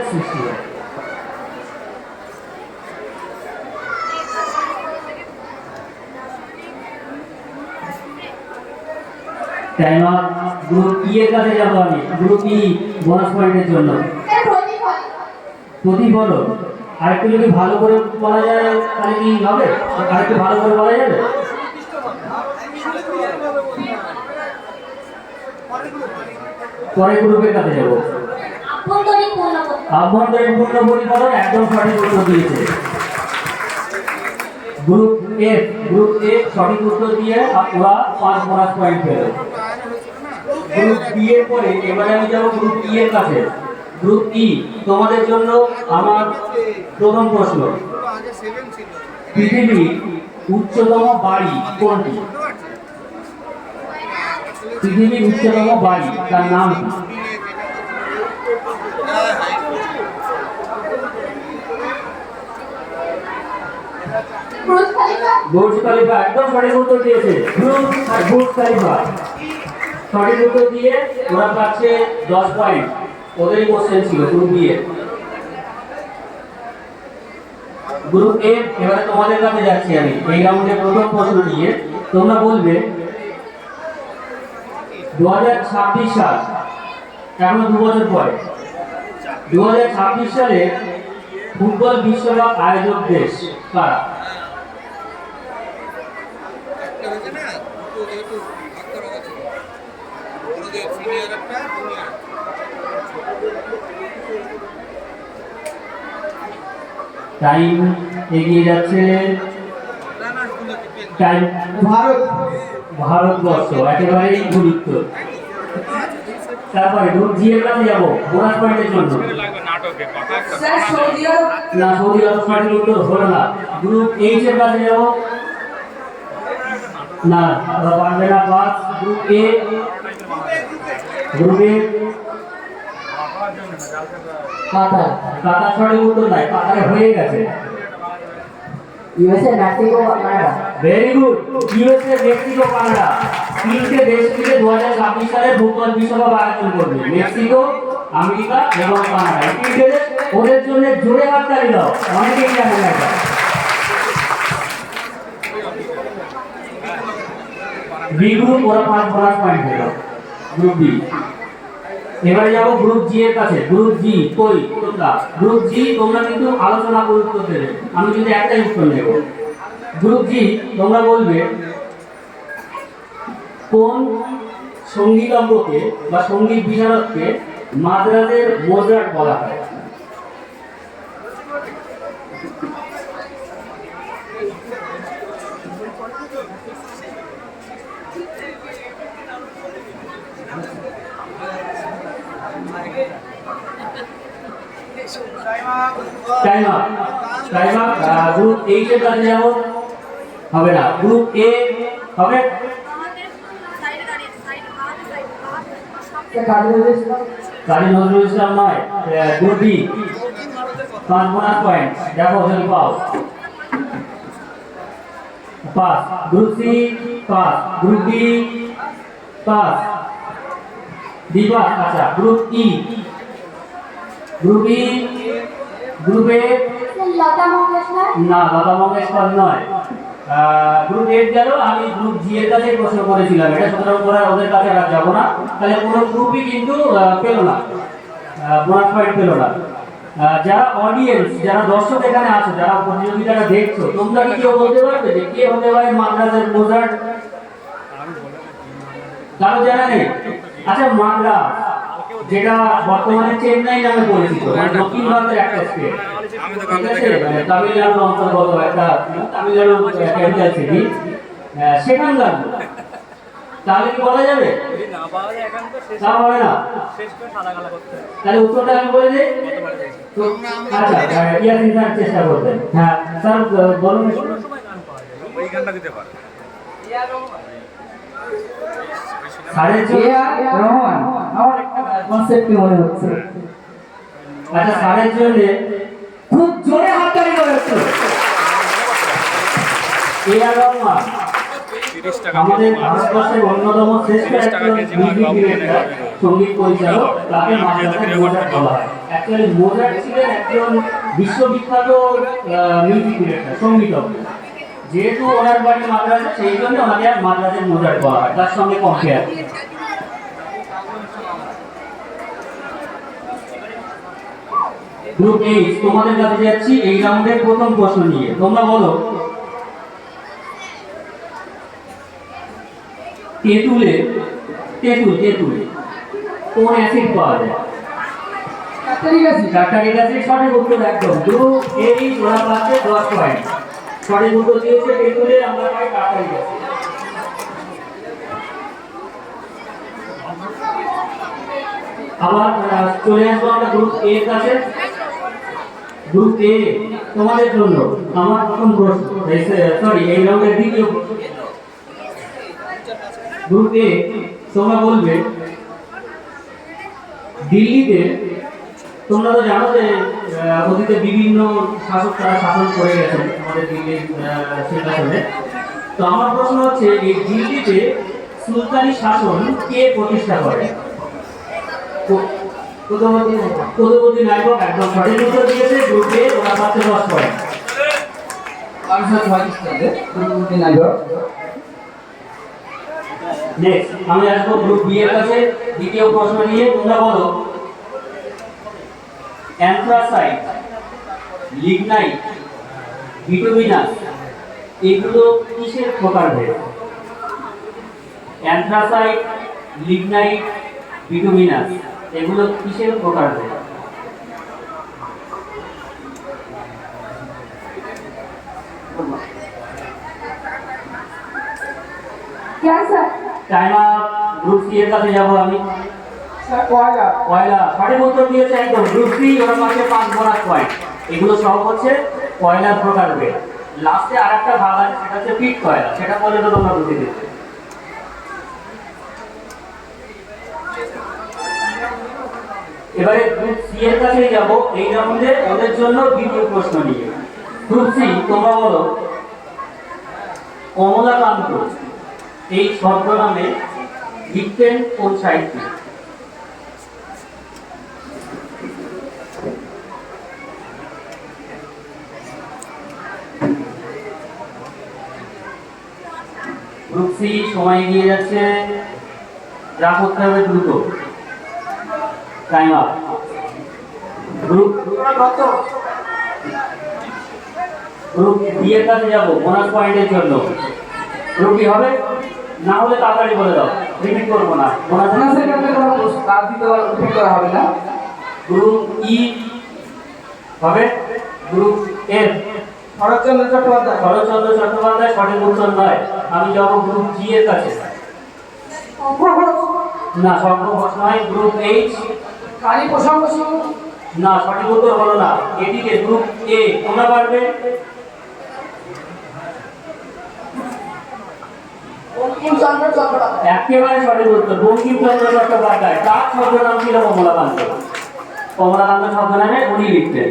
সৃষ্টি হয়। Time up. Group ই এর কাছে যাবো আমি। গ্রুপ ই বোনাস পয়েন্টের জন্য প্রতিফলন। আরেকটু যদি ভালো করে বলা যায় তাহলে কি হবে? আরেকটু ভালো করে বলা যাবে? পরের গ্রুপের কাছে যাবো। আভ্যন্তরীণ পূর্ণ পরিফলন একদম সঠিক উত্তর দিয়েছে গ্রুপ এফ। গ্রুপ এফ সঠিক উত্তর দিয়ে ওরা 5 বোনাস পয়েন্ট পেল। গ্রুপ বি এর পরে এবারে আমি যাব গ্রুপ ই এর কাছে। গ্রুপ ই তোমাদের জন্য আমার প্রথম প্রশ্ন, পৃথিবীর উচ্চতম বাড়ি কোনটি? পৃথিবীর উচ্চতম বাড়ি তার নাম কি? বুর্জ খলিফা একদম সঠিক উত্তর দিয়েছে। বুর্জ খলিফা সঠিক উত্তর দিয়ে ওরা পাচ্ছে 10 পয়েন্ট। ওদের কোশ্চেন ছিল গ্রুপ বি এর। গ্রুপ এ এবারে তোমাদের কাছে যাচ্ছি আমি এই রাউন্ডে প্রথম প্রশ্ন নিয়ে। তোমরা বলবে 2026 সাল, এখনো 2 বছর পরে, 2026 সালে ফুটবল বিশ্বকাপ আয়োজক দেশ কারা? টাইম এগিয়ে যাচ্ছে। টাইম ভারতবর্ষ একেবারেই গুরুত্ব। তারপরে গ্রুপ জি এর কাছে যাবো বোনাস পয়েন্টের জন্য। না, সৌদি আরব সঠিক উত্তর হলো না। গ্রুপ এইচ এর কাছে যাবো। না, পারবে না, পাস। গ্রুপ এ, গ্রুপে কাতার। কাতার সঠিক উত্তর নাই, কাতারে হয়ে গেছে। USA, Mexico, Canada. Very good. USA, Mexico, Canada তিনটে দেশ মিলে 2026 সালে ফুটবল বিশ্বকাপ আয়োজন করবে। মেক্সিকো, আমেরিকা এবং কানাডা। এই তিনটে দেশ, ওদের জন্য জোরে হাততালি দাও। অনেকেই জানে না এটা। বি গ্রুপ ওরা 5 বোনাস পয়েন্ট পেল। Group B. এবারে যাবো গ্রুপ জি এর কাছে। গ্রুপ জি কই তোমরা? গ্রুপ জি তোমরা কিন্তু আলোচনা করে উত্তর দেবে, আমি কিন্তু একটাই উত্তর নেব। গ্রুপ জি তোমরা বলবে কোন সঙ্গীতজ্ঞকে বা সঙ্গীত বিশারদকে মাদ্রাজের মোজার্ট বলা হয়? Time up. গ্রুপ এইচ এর কাছে যাবো। হবে না। গ্রুপ এ হবে। কাজী নজরুল ইসলাম নয়। Group B 5 bonus point. দেখো যদি পাও, pass. Group C pass. Group D pass. D pass. আচ্ছা, গ্রুপ ই। গ্রুপ ই, গ্রুপে লতা মঙ্গেশকর। না, লতা মঙ্গেশকর নয়। গ্রুপ এর গেল। আমি গ্রুপ জি এর কাছে প্রশ্ন করেছিলাম, এটা সুতরাং করে ওদের কাছে আর যাবো না। তাহলে কোনো গ্রুপই কিন্তু পেল না, বোনাস পয়েন্ট পেল না। যারা অডিয়েন্স, যারা দর্শক এখানে আছো, যারা প্রতিযোগিতাটা দেখছো, তোমরা কি কেউ বলতে পারবে যে কে হতে পারে মাদ্রাজের মোজার্ট? কারো জানা নেই? আচ্ছা, মাদ্রাজ যেটা বর্তমানে চেন্নাই নামে পরিচিত, দক্ষিণ ভারতের একটা স্টেট, তামিলনাড়ুর অন্তর্গত একটা তামিলনাড়ুর ক্যাপিটাল সিটি, সেখানকার। তাহলে কি বলা যাবে? তা হবে না। তাহলে উত্তরটা আমি বলে দিই। আচ্ছা, ইয়াসিন স্যার চেষ্টা করবেন। হ্যাঁ স্যার বলুন। রহমান আমার একটা কনসেপ্ট মনে হচ্ছে। আচ্ছা, স্যারের জন্য খুব জোরে হাততালি করেছে। এআর রহমান আমাদের ভারতবর্ষের অন্যতম শ্রেষ্ঠ একজন মিউজিক ডিরেক্টর, সঙ্গীত পরিচালক, তাকে মাদ্রাসার মোজার্ট বলা হয়। অ্যাকচুয়ালি মোজার্ট ছিলেন একজন বিশ্ববিখ্যাত মিউজিক ডিরেক্টর, সঙ্গীতজ্ঞ। যেহেতু ওনার বাড়ি মাদ্রাজে, সেই জন্য ওনাকে আর মাদ্রাজের মোজার্ট বলা হয়, তার সঙ্গে কম্পেয়ার। গ্রুপ এইচ, তোমাদের কাছে যাচ্ছি এই রাউন্ডের প্রথম প্রশ্ন নিয়ে। তোমরা বলো, তেঁতুলে কোন অ্যাসিড পাওয়া যায়? Tartaric acid. সঠিক উত্তর একদম। গ্রুপ এইচ ওরা পাচ্ছে 10 পয়েন্ট। সঠিক উত্তর দিয়েছে তেঁতুলে, আমরা পাই টার্টারিক অ্যাসিড। আবার চলে আসবো আমরা গ্রুপ এ এর কাছে। গ্রুপ এ তোমাদের জন্য আমার প্রথম প্রশ্ন, সরি এই রাউন্ডের দ্বিতীয় প্রশ্ন। গ্রুপ এ তোমরা বলবে, দিল্লিতে তোমরা তো জানো যে অতীতে বিভিন্ন শাসক তারা শাসন করে গেছেন আমাদের দিল্লির সিংহাসনে। তো আমার প্রশ্ন হচ্ছে, এই দিল্লিতে সুলতানি শাসন কে প্রতিষ্ঠা করে? কুতুবউদ্দিন আইবক একদম সঠিক উত্তর দিয়েছে। গ্রুপে ওরা পাচ্ছে 10 পয়েন্ট। নেক্সট আমি আসবো গ্রুপ বি এর কাছে দ্বিতীয় প্রশ্ন নিয়ে। তোমরা বলো, অ্যানথ্রাসাইট, লিগনাইট, বিটুমিনাস এগুলো কিসের প্রকারভেদ? অ্যানথ্রাসাইট, লিগনাইট, বিটুমিনাস এগুলো কিসের প্রকারভেদ? Time up. গ্রুপ সি এর কাছে যাবো আমি। কয়লা। সঠিক উত্তর দিয়েছে একদম। গ্রুপ সি ওরা পাচ্ছে 5 বোনাস পয়েন্ট। এগুলো সব হচ্ছে কয়লার প্রকারভেদ। লাস্টে আরেকটা ভাগ আছে, সেটা হচ্ছে পিট কয়লা, সেটা বলে তো তোমরা বুঝে দিতে। এবারে গ্রুপ সি এর কাছে যাব এই রাউন্ডে ওদের জন্য দ্বিতীয় প্রশ্ন নিয়ে। গ্রুপ সি তোমরা বলো, কমলাকান্ত এই ছদ্মনামে লিখতেন কোন সাহিত্যিক? গ্রুপ সি সময় এগিয়ে যাচ্ছে, রাগ করতে হবে দ্রুত। Time up. গ্রুপ ডি এর কাছে যাবো বোনাস পয়েন্টের জন্য। গ্রুপ ডি হবে? না হলে তাড়াতাড়ি বলে দাও, রিপিট করবো না। বোনাস হবে না। গ্রুপ ই হবে। গ্রুপ এফ, শরৎচন্দ্র চট্টোপাধ্যায় সঠিক উত্তর নয়। আমি যাবো গ্রুপ জি এর কাছে। না, শঙ্খ ঘোষ নয়। গ্রুপ এইচ, না সঠিক উত্তর হলো না। এদিকে গ্রুপ এ তোমরা পারবে? একেবারে সঠিক উত্তর, বঙ্কিমচন্দ্র চট্টোপাধ্যায়। তার ছদ্মনাম ছিল কমলাকান্ত। কমলাকান্ত ছদ্মনামে উনি লিখতেন।